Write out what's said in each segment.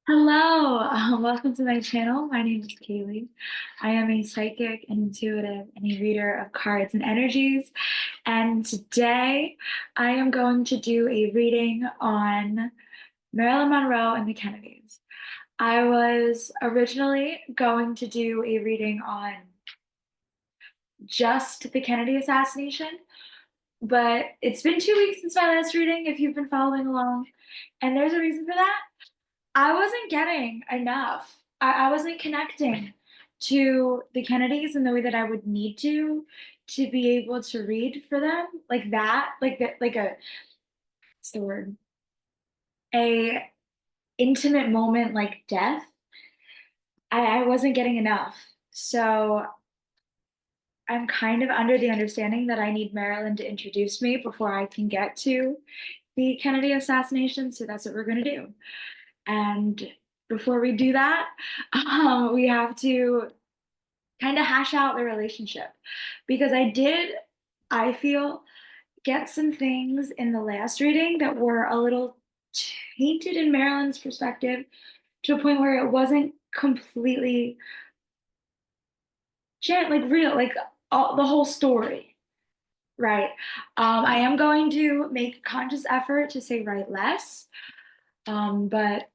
Hello, welcome to my channel. My name is Kaylee. I am a psychic, an intuitive, and a reader of cards and energies. And today I am going to do a reading on Marilyn Monroe and the Kennedys. I was originally going to do a reading on just the Kennedy assassination, but it's been 2 weeks since my last reading, if you've been following along, and there's a reason for that. I wasn't getting enough. I wasn't connecting to the Kennedys in the way that I would need to be able to read for them like that, like a what's the word? A intimate moment like death. I wasn't getting enough. So I'm kind of under the understanding that I need Marilyn to introduce me before I can get to the Kennedy assassination. So that's what we're going to do. And before we do that, we have to kind of hash out the relationship because I feel, get some things in the last reading that were a little tainted in Marilyn's perspective to a point where it wasn't completely like real, like the whole story. Right. I am going to make a conscious effort to say write less, but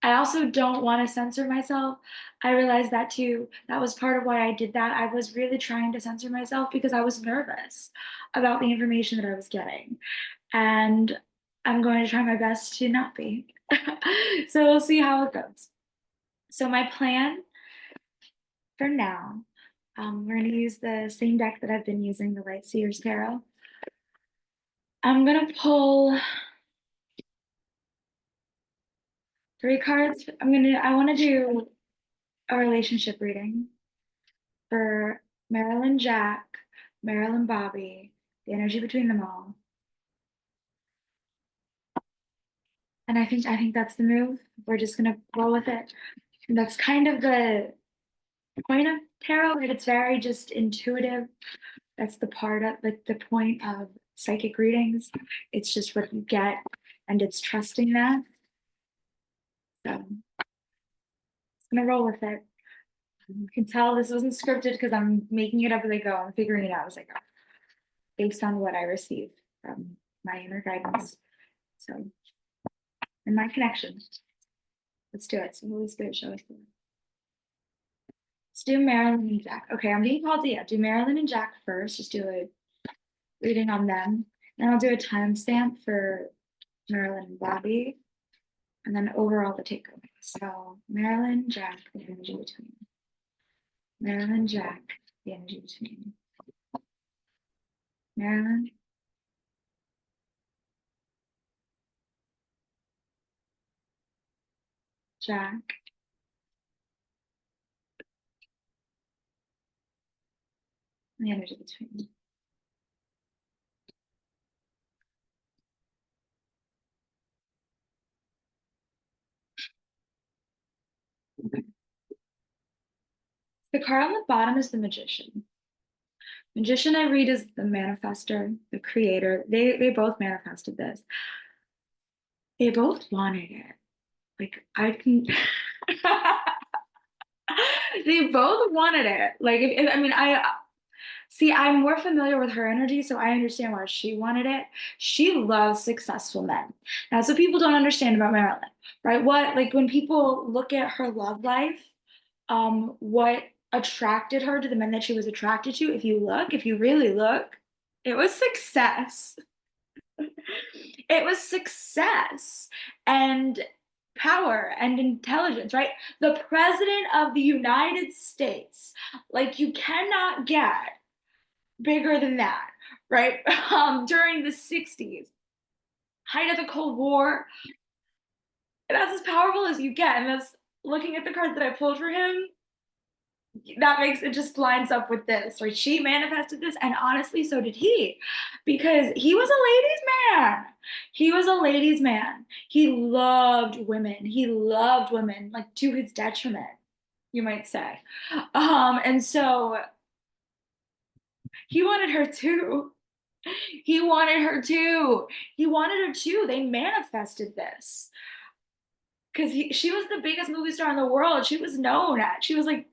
I also don't want to censor myself. I realized that too. That was part of why I did that. I was really trying to censor myself because I was nervous about the information that I was getting. And I'm going to try my best to not be. So we'll see how it goes. So my plan for now, we're going to use the same deck that I've been using, the Light Seers Tarot. I'm going to pull 3 cards. I want to do a relationship reading for Marilyn Jack, Marilyn Bobby, the energy between them all. And I think that's the move. We're just gonna roll with it. And that's kind of the point of tarot, right? It's very just intuitive. That's the part of like the point of psychic readings. It's just what you get, and it's trusting that. So I'm gonna roll with it. You can tell this wasn't scripted because I'm making it up as I go. I'm figuring it out as I go, based on what I receive from my inner guidance. So, and my connection. Let's do it. So Holy Spirit, show us the way. Let's do Marilyn and Jack. Okay, I'm being called to do Marilyn and Jack first. Just do a reading on them. Then I'll do a timestamp for Marilyn and Bobby. And then overall the takeaway. So Marilyn, Jack, the energy between. Marilyn, Jack, the energy between. Marilyn, Jack, the energy between. The card on the bottom is the Magician. Magician I read is the manifester, the creator. They both manifested this. They both wanted it. Like I can they both wanted it. Like I mean I see I'm more familiar with her energy, so I understand why she wanted it. She loves successful men. That's what people don't understand about Marilyn, right? What like when people look at her love life, what attracted her to the men that she was attracted to, if you really look, it was success. It was success and power and intelligence, right? The president of the United States, like you cannot get bigger than that, right? During the 60s, height of the Cold War, that's as powerful as you get. And that's looking at the cards that I pulled for him, that makes it just lines up with this, right? She manifested this, and honestly, so did he, because he was a ladies' man. He was a ladies' man. He loved women. He loved women, like to his detriment, you might say. And so he wanted her too. He wanted her too. He wanted her too. They manifested this. because she was the biggest movie star in the world. She was known at. She was like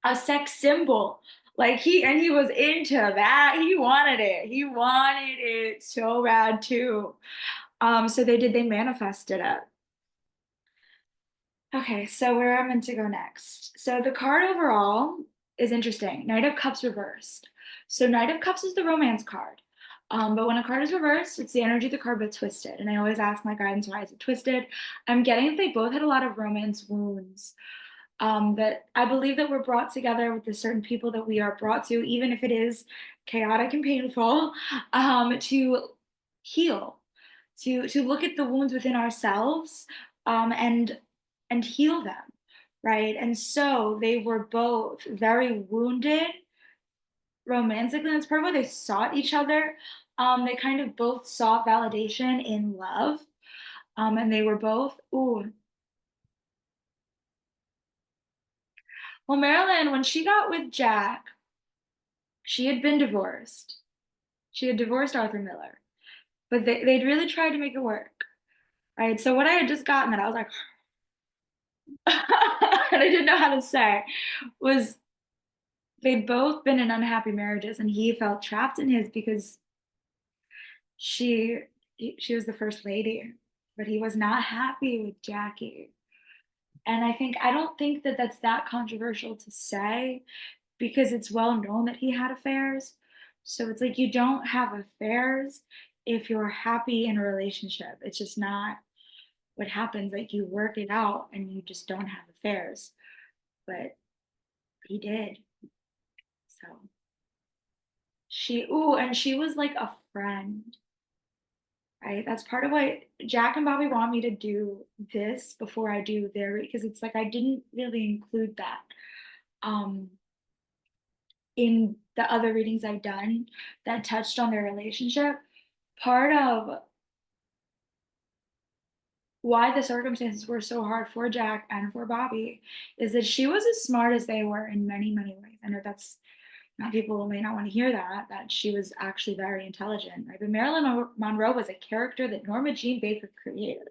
a sex symbol. Like he was into that. He wanted it. He wanted it so bad too. So they manifested it. Okay, so where I'm meant to go next. So the card overall is interesting. Knight of Cups reversed. So Knight of Cups is the romance card. But when a card is reversed, it's the energy of the card but twisted. And I always ask my guidance, why is it twisted? I'm getting that they both had a lot of romance wounds. That I believe that we're brought together with the certain people that we are brought to, even if it is chaotic and painful, to heal, to look at the wounds within ourselves, and heal them, right? And so they were both very wounded romantically. That's part of why they sought each other. They kind of both sought validation in love. And they were both, ooh. Well, Marilyn, when she got with Jack, she had been divorced. She had divorced Arthur Miller, but they'd really tried to make it work, right? So what I had just gotten that I was like, and I didn't know how to say, was they'd both been in unhappy marriages, and he felt trapped in his because she she was the first lady, but he was not happy with Jackie. And I don't think that that's that controversial to say because it's well known that he had affairs. So it's like you don't have affairs if you're happy in a relationship. It's just not what happens. Like you work it out and you just don't have affairs. But he did. So and she was like a friend, right? That's part of why Jack and Bobby want me to do this before I do their, because it's like I didn't really include that. Um, in the other readings I've done that touched on their relationship, part of why the circumstances were so hard for Jack and for Bobby is that she was as smart as they were in many, many ways. I know that's not people may not want to hear that she was actually very intelligent, right? But Marilyn Monroe was a character that Norma Jean Baker created.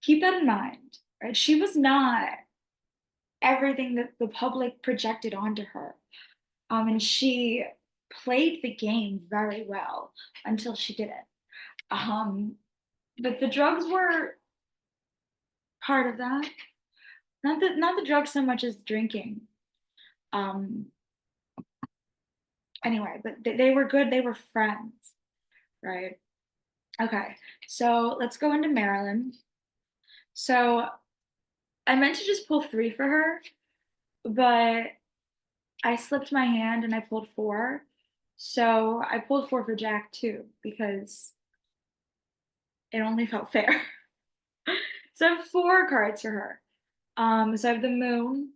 Keep that in mind, right? She was not everything that the public projected onto her. And she played the game very well until she didn't. Um, but the drugs were part of that. Not the drugs so much as drinking. Um, anyway, but they were good. They were friends, right? Okay, so let's go into Marilyn. So I meant to just pull three for her, but I slipped my hand and I pulled four. So I pulled four for Jack too because it only felt fair. So I have four cards for her. So I have the Moon,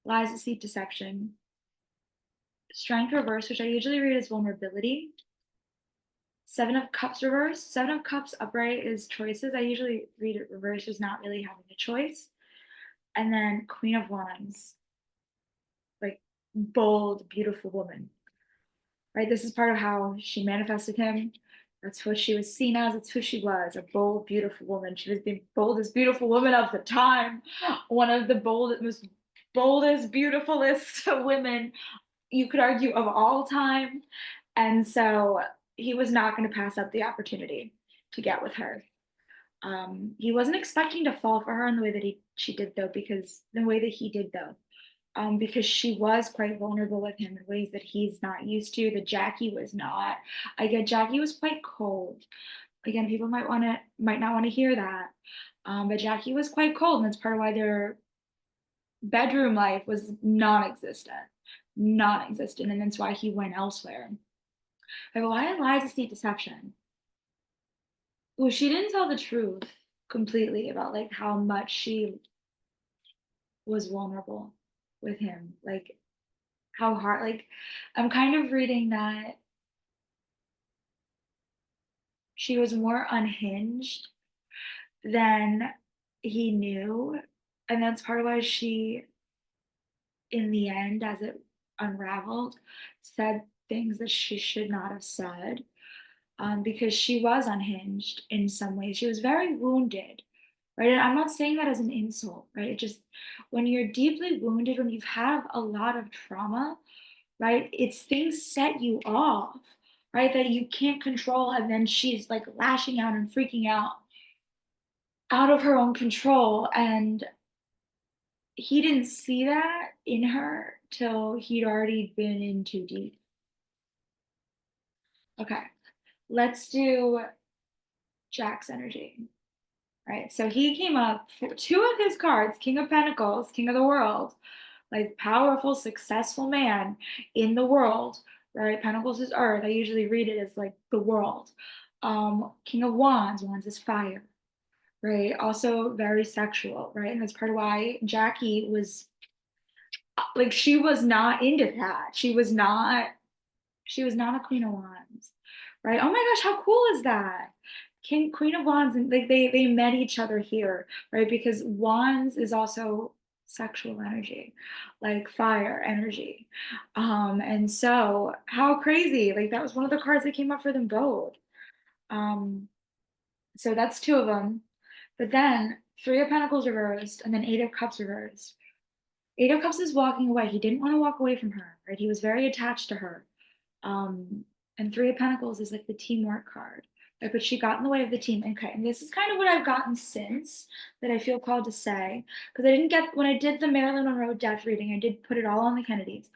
Lies, Deceit, Deception, Strength Reverse, which I usually read as vulnerability. Seven of Cups reverse. Seven of Cups upright is choices. I usually read it reverse as not really having a choice. And then Queen of Wands, like bold, beautiful woman. Right? This is part of how she manifested him. That's what she was seen as. It's who she was, a bold, beautiful woman. She was the boldest, beautiful woman of the time. One of the most boldest, beautifulest women you could argue of all time. And so he was not going to pass up the opportunity to get with her. He wasn't expecting to fall for her in the way that she did though, because the way that he did though, because she was quite vulnerable with him in ways that he's not used to. That Jackie was not. Again, Jackie was quite cold. Again, people might not want to hear that, but Jackie was quite cold, and that's part of why their bedroom life was non-existent, non-existent, and that's why he went elsewhere. But why lies, deceit, deception? Well, she didn't tell the truth completely about like how much she was vulnerable with him, like how hard. Like I'm kind of reading that she was more unhinged than he knew, and that's part of why she, in the end, as it unraveled, said things that she should not have said, because she was unhinged in some ways. She was very wounded, right? And I'm not saying that as an insult, right? It just when you're deeply wounded, when you've had a lot of trauma, right? It's things set you off, right? That you can't control. And then she's like lashing out and freaking out of her own control. And he didn't see that in her till he'd already been in too deep. Okay, let's do Jack's energy. Right. So he came up for two of his cards, King of Pentacles, King of the World, like powerful, successful man in the world, right? Pentacles is earth. I usually read it as like the world. King of Wands, Wands is fire, right? Also very sexual, right? And that's part of why Jackie was like she was not into that. She was not a Queen of Wands, right? Oh my gosh, how cool is that? King Queen of Wands, and like they met each other here, right? Because Wands is also sexual energy, like fire energy. And so how crazy! Like that was one of the cards that came up for them both. Um, so that's two of them. But then Three of Pentacles reversed, and then Eight of Cups reversed. Eight of Cups is walking away. He didn't want to walk away from her, right? He was very attached to her. Um, and Three of Pentacles is like the teamwork card. Like, but she got in the way of the team. Okay, and this is kind of what I've gotten since that I feel called to say. Because I didn't get, when I did the Marilyn Monroe death reading, I did put it all on the Kennedys.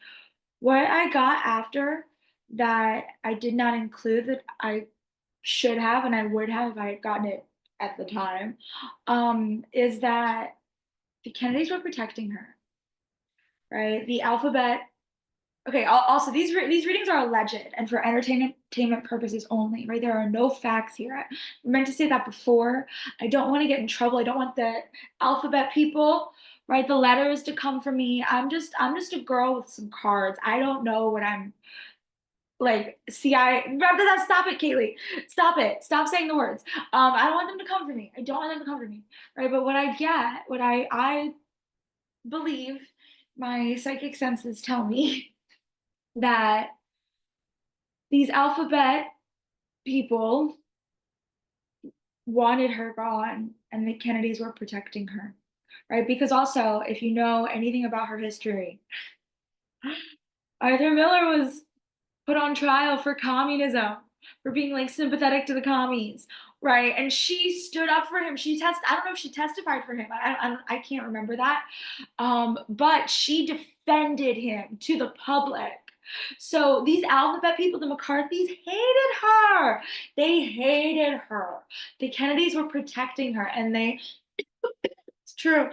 What I got after that I did not include that I should have and I would have if I had gotten it at the time, is that the Kennedys were protecting her, right? The alphabet. Okay, also these readings are alleged and for entertainment purposes only, right? There are no facts here. I meant to say that before. I don't want to get in trouble. I don't want the alphabet people, right? The letters to come for me. I'm just a girl with some cards. I don't know what I'm like. Stop it, Kaylee. Stop it. Stop saying the words. I don't want them to come for me. I don't want them to come for me, right? But what I get, what I believe, my psychic senses tell me that these alphabet people wanted her gone and the Kennedys were protecting her, right? Because also, if you know anything about her history, Arthur Miller was put on trial for communism, for being like sympathetic to the commies, right? And she stood up for him. I don't know if she testified for him. I can't remember that. But she defended him to the public. So these alphabet people, the McCarthys, hated her. They hated her. The Kennedys were protecting her, and it's true.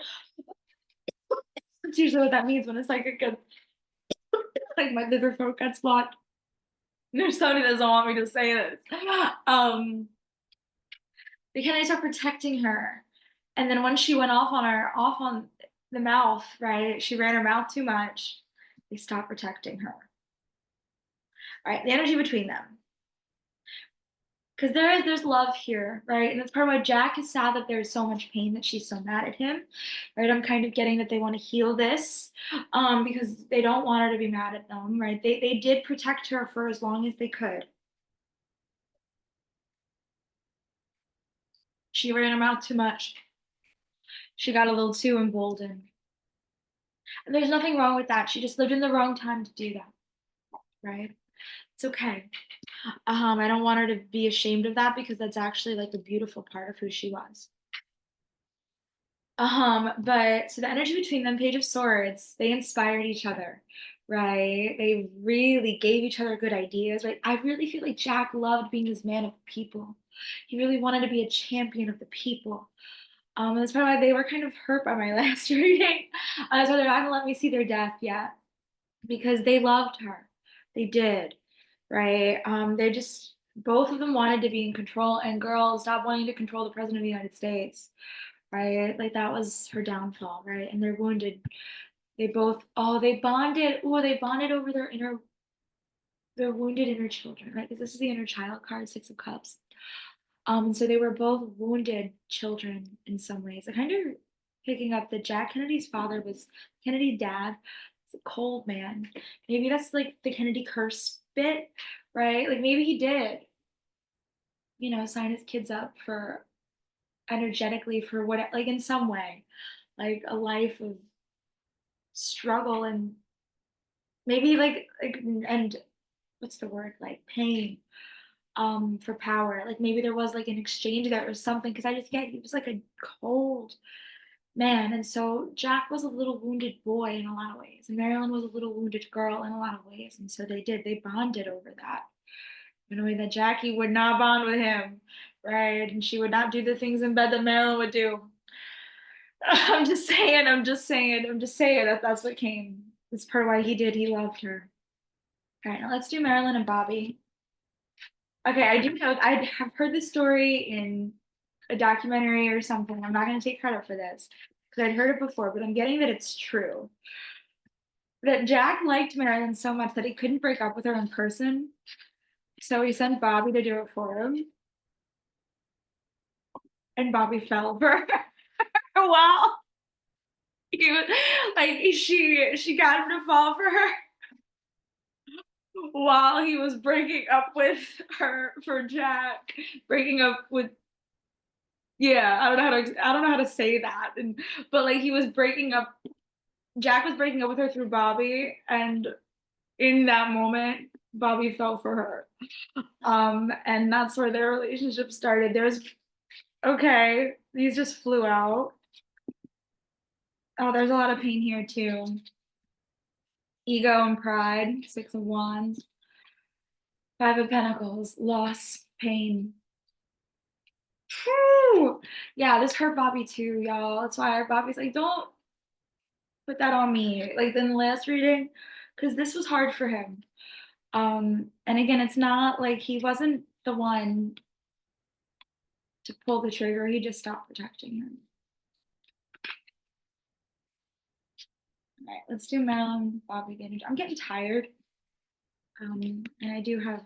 It's usually what that means when it's like a good, like my liver throat gets blocked. There's somebody that doesn't want me to say this. Um, the Kennedys are protecting her. And then when she went off on the mouth, right? She ran her mouth too much. They stopped protecting her. All right, the energy between them. Because there's love here, right? And that's part of why Jack is sad that there's so much pain that she's so mad at him, right? I'm kind of getting that they want to heal this, because they don't want her to be mad at them, right? They did protect her for as long as they could. She ran her mouth too much. She got a little too emboldened. And there's nothing wrong with that. She just lived in the wrong time to do that, right? It's okay. I don't want her to be ashamed of that because that's actually like a beautiful part of who she was. But so the energy between them, Page of Swords, they inspired each other, right? They really gave each other good ideas, right? I really feel like Jack loved being this man of the people. He really wanted to be a champion of the people. And that's probably why they were kind of hurt by my last reading. So they're not gonna let me see their death yet because they loved her. They did, right? They just both of them wanted to be in control, and girl, stop wanting to control the president of the United States, right? Like that was her downfall, right? And they're wounded. They both, oh, they bonded. Oh, they bonded over their wounded inner children, right? Because this is the inner child card, Six of Cups. And so they were both wounded children in some ways. I kind of picking up that Jack Kennedy's father was Kennedy dad. It's a cold man. Maybe that's like the Kennedy curse bit, right? Like maybe he did, sign his kids up for energetically for what, like in some way, like a life of struggle and maybe like and what's the word, like pain, for power. Like maybe there was like an exchange there or something, because I just get he was like a cold man. And so Jack was a little wounded boy in a lot of ways, and Marilyn was a little wounded girl in a lot of ways. And so they bonded over that in a way that Jackie would not bond with him, right? And she would not do the things in bed that Marilyn would do. I'm just saying that that's what came. That's part of why he did. He loved her. All right, now let's do Marilyn and Bobby. Okay, I do know I have heard this story in a documentary or something. I'm not going to take credit for this because I'd heard it before, but I'm getting that it's true. That Jack liked Marilyn so much that he couldn't break up with her in person. So he sent Bobby to do it for him. And Bobby fell for her. Wow. He was like she got him to fall for her while he was breaking up with her for Jack. Breaking up with, yeah, I don't know how to say that. And but like he was breaking up Jack was breaking up with her through Bobby, and in that moment, Bobby fell for her. And that's where their relationship started. There's okay, these just flew out. Oh, there's a lot of pain here too. Ego and pride, Six of Wands, Five of Pentacles, loss, pain. Whew. Yeah, this hurt Bobby too, y'all. That's why Bobby's like, don't put that on me. Like in the last reading, because this was hard for him. And again, it's not like he wasn't the one to pull the trigger, he just stopped protecting him. All right, let's do Marilyn, Bobby again. I'm getting tired. And I do have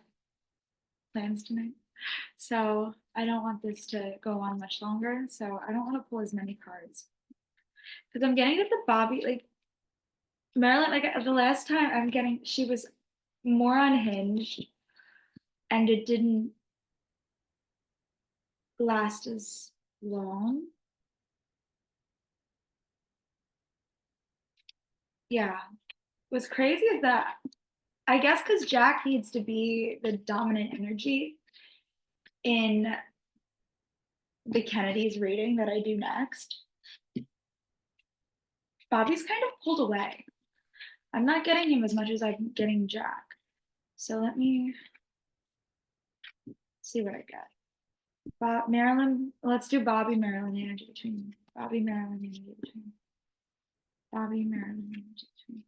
plans tonight. So I don't want this to go on much longer. So I don't want to pull as many cards. Because I'm getting that the Bobby, like Marilyn, like the last time I'm getting, she was more unhinged and it didn't last as long. Yeah. What's crazy is that I guess because Jack needs to be the dominant energy in the Kennedy's reading that I do next, Bobby's kind of pulled away. I'm not getting him as much as I'm getting Jack. So let me see what I get. Marilyn, let's do Bobby, Marilyn energy between Bobby, Marilyn energy between Bobby, Marilyn energy between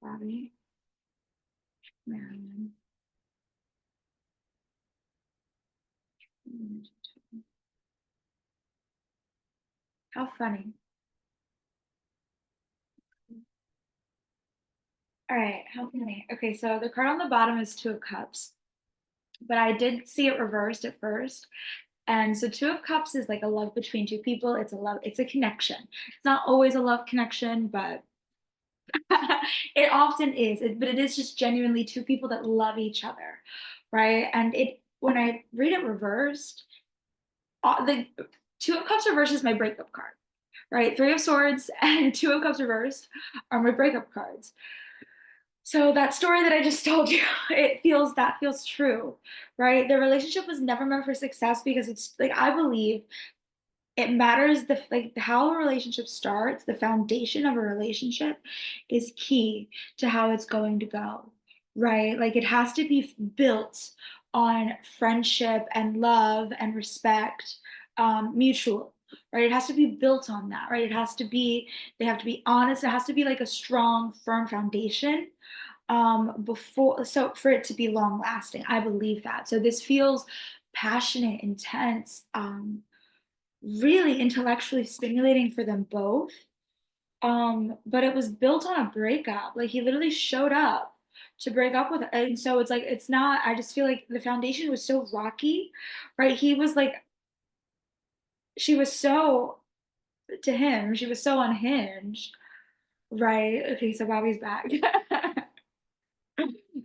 Bobby, Marilyn energy between. How funny. All right, how funny. Okay, so the card on the bottom is Two of Cups, but I did see it reversed at first. And so Two of Cups is like a love between two people. It's a love, it's a connection. It's not always a love connection, but it often is. But it is just genuinely two people that love each other, right? And it when I read it reversed, the Two of Cups reversed is my breakup card, right? Three of Swords and Two of Cups reversed are my breakup cards. So that story that I just told you, that feels true, right? The relationship was never meant for success because it's like I believe it matters the like how a relationship starts, the foundation of a relationship is key to how it's going to go, right? Like it has to be built on friendship and love and respect, mutual, right? It has to be built on that, right? They have to be honest. It has to be like a strong, firm foundation, before, so for it to be long lasting. I believe that. So this feels passionate, intense, really intellectually stimulating for them both. But it was built on a breakup. Like he literally showed up to break up with her. And so it's like it's not, I just feel like the foundation was so rocky, right? He was like she was so to him, she was so unhinged, right? Okay, so Bobby's back.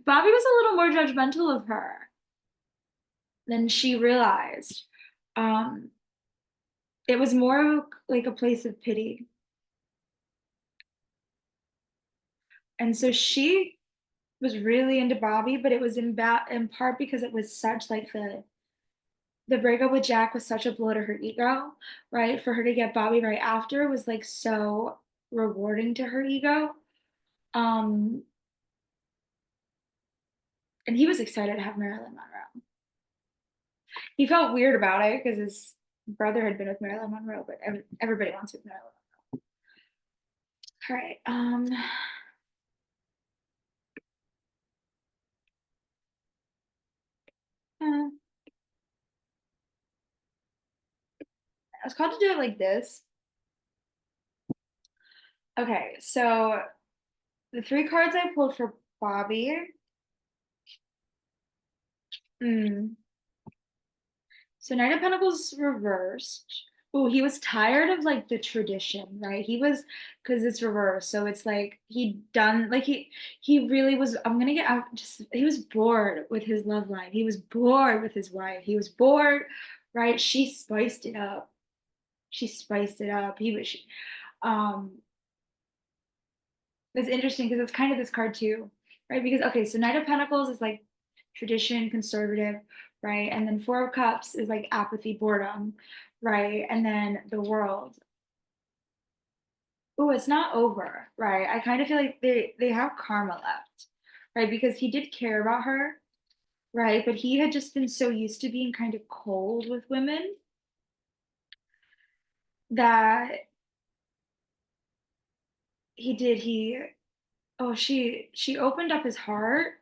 Bobby was a little more judgmental of her than she realized. Um, It was more like a place of pity. And so she was really into Bobby, but it was in part because it was such like the breakup with Jack was such a blow to her ego, right? For her to get Bobby right after was like so rewarding to her ego. Um, and he was excited to have Marilyn Monroe. He felt weird about it because his brother had been with Marilyn Monroe, but everybody wants with Marilyn. All right. I was called to do it like this. Okay, so the three cards I pulled for Bobby. Mm, so Knight of Pentacles reversed. Oh, he was tired of like the tradition, right? He was because it's reversed. So it's like he done like he really was. I'm gonna get out. Just he was bored with his love life. He was bored with his wife. He was bored, right? She spiced it up. She spiced it up. He was. Um, it's interesting because it's kind of this card too, right? Because okay, so Knight of Pentacles is like tradition, conservative, right? And then Four of Cups is like apathy, boredom, right? And then the World. Oh, it's not over, right? I kind of feel like they have karma left, right? Because he did care about her, right? But he had just been so used to being kind of cold with women that he oh she opened up his heart,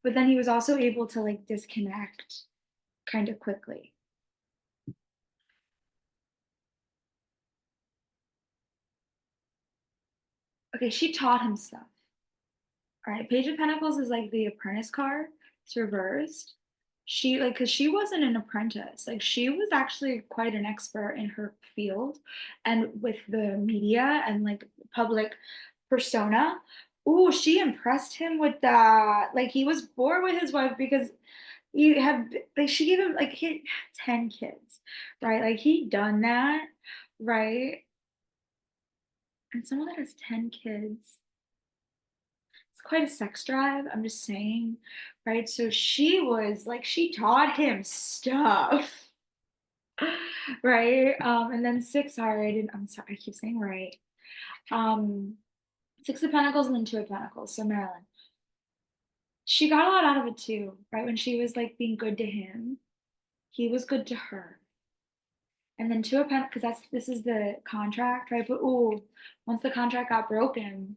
but then he was also able to like disconnect kind of quickly. Okay, she taught him stuff. All right, Page of Pentacles is like the apprentice card. It's reversed. She like because she wasn't an apprentice. Like she was actually quite an expert in her field and with the media and like public persona. Ooh, she impressed him with that. Like he was bored with his wife because he had like she gave him like he had 10 kids, right? Like he done that, right? And someone that has 10 kids, it's quite a sex drive. I'm just saying, right? So she was like, she taught him stuff, right? And then six, sorry, I didn't, I'm sorry, I keep saying right. Um, Six of Pentacles and then Two of Pentacles. So Marilyn, she got a lot out of it too, right? When she was like being good to him, he was good to her. And then Two of Pentacles, because this is the contract, right? But oh, once the contract got broken,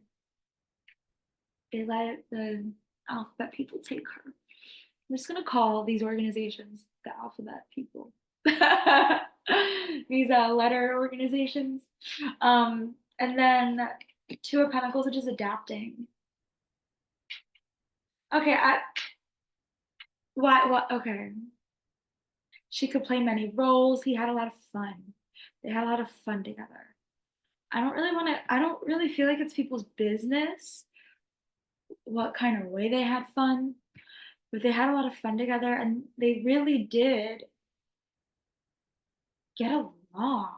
they let the alphabet people take her. I'm just gonna call these organizations the alphabet people. These letter organizations. And then Two of Pentacles, which is adapting. Okay, what okay. She could play many roles. He had a lot of fun. They had a lot of fun together. I don't really feel like it's people's business what kind of way they had fun, but they had a lot of fun together and they really did get along.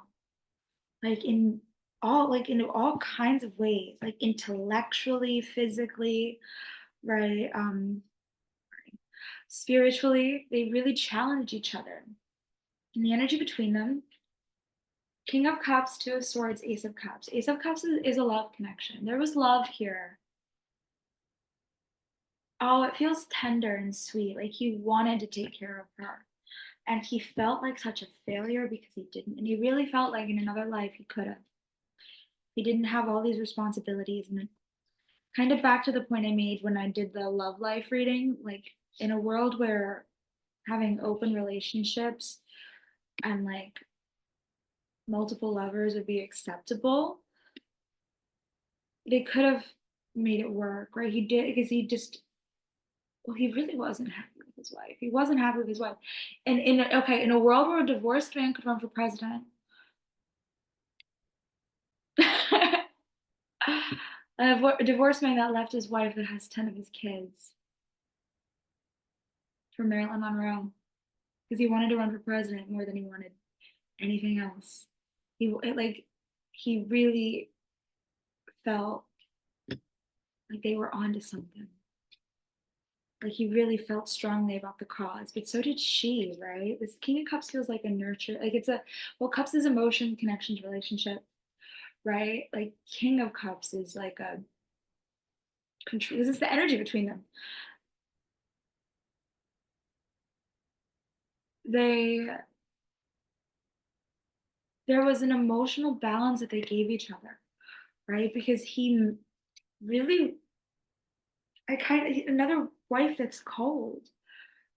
Like in all kinds of ways, like intellectually, physically, right? Spiritually, they really challenge each other. And the energy between them, King of Cups, Two of Swords, Ace of Cups. Ace of Cups is a love connection. There was love here. Oh, it feels tender and sweet. Like he wanted to take care of her. And he felt like such a failure because he didn't. And he really felt like in another life he could have. He didn't have all these responsibilities. And kind of back to the point I made when I did the love life reading, like in a world where having open relationships and like multiple lovers would be acceptable, they could have made it work, right? He did because he just well, he really wasn't happy with his wife. He wasn't happy with his wife. And in a world where a divorced man could run for president, a divorced man that left his wife that has 10 of his kids for Marilyn Monroe because he wanted to run for president more than he wanted anything else. Like he really felt like they were onto something. Like he really felt strongly about the cause, but so did she, right? This King of Cups feels like a nurture, like it's a, well, Cups is emotion, connections, relationship, right? Like King of Cups is like a control. This is the energy between them. They, there was an emotional balance that they gave each other, right? Because he really, I kind of, another wife that's cold,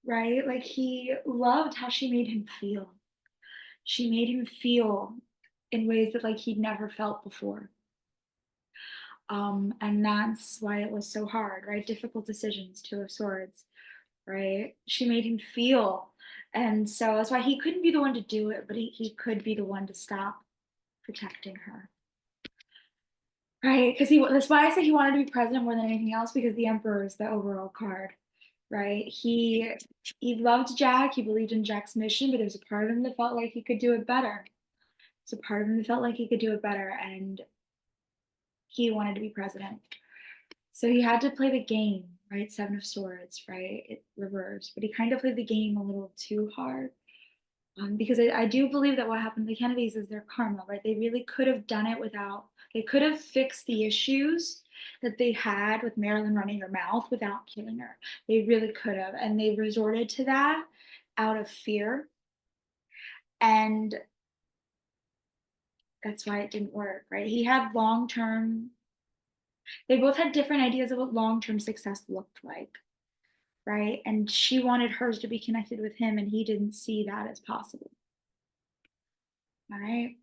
right? Like he loved how she made him feel. She made him feel in ways that like he'd never felt before. And that's why it was so hard, right? Difficult decisions, Two of Swords, right? She made him feel. And so that's why he couldn't be the one to do it, but he could be the one to stop protecting her. Right? Because that's why I say he wanted to be president more than anything else, because the Emperor is the overall card, right? He loved Jack, he believed in Jack's mission, but there was a part of him that felt like he could do it better. There's a part of him that felt like he could do it better, and he wanted to be president. So he had to play the game, right? Seven of Swords, right? It reversed, but he kind of played the game a little too hard. Because I do believe that what happened to the Kennedys is their karma, right? They really could have done it without, they could have fixed the issues that they had with Marilyn running her mouth without killing her. They really could have. And they resorted to that out of fear. And that's why it didn't work, right? He had long term, they both had different ideas of what long term success looked like, right? And she wanted hers to be connected with him, and he didn't see that as possible. All right.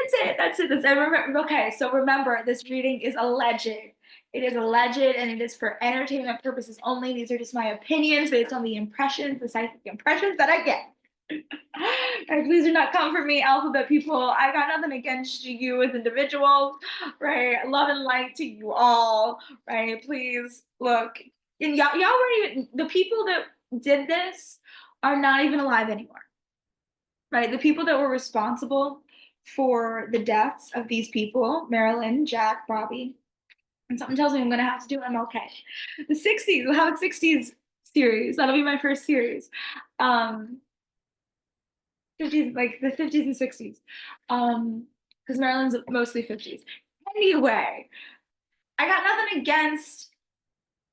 That's it. That's it. That's it. Remember, okay, so remember, this reading is alleged. It is alleged, and it is for entertainment purposes only. These are just my opinions based on the impressions, the psychic impressions that I get. Right, please do not come for me, alphabet people. I got nothing against you as individuals, right? Love and light to you all, right? Please look. And y'all weren't even, the people that did this are not even alive anymore, right? The people that were responsible for the deaths of these people, Marilyn, Jack, Bobby, and something tells me I'm gonna have to do MLK. The 60s, we'll have a 60s series. That'll be my first series. 50s, like the 50s and 60s. Because Maryland's mostly 50s. Anyway, I got nothing against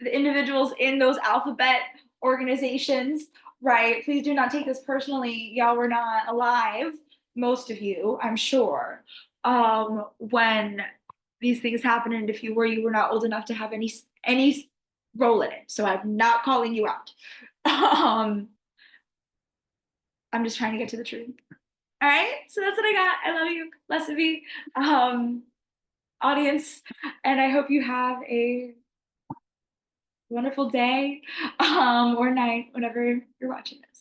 the individuals in those alphabet organizations, right? Please do not take this personally. Y'all were not alive, most of you, I'm sure, when these things happened. And if you were, you were not old enough to have any role in it. So I'm not calling you out. Um, I'm just trying to get to the truth. All right, so that's what I got. I love you, Leslie, audience, and I hope you have a wonderful day or night whenever you're watching this.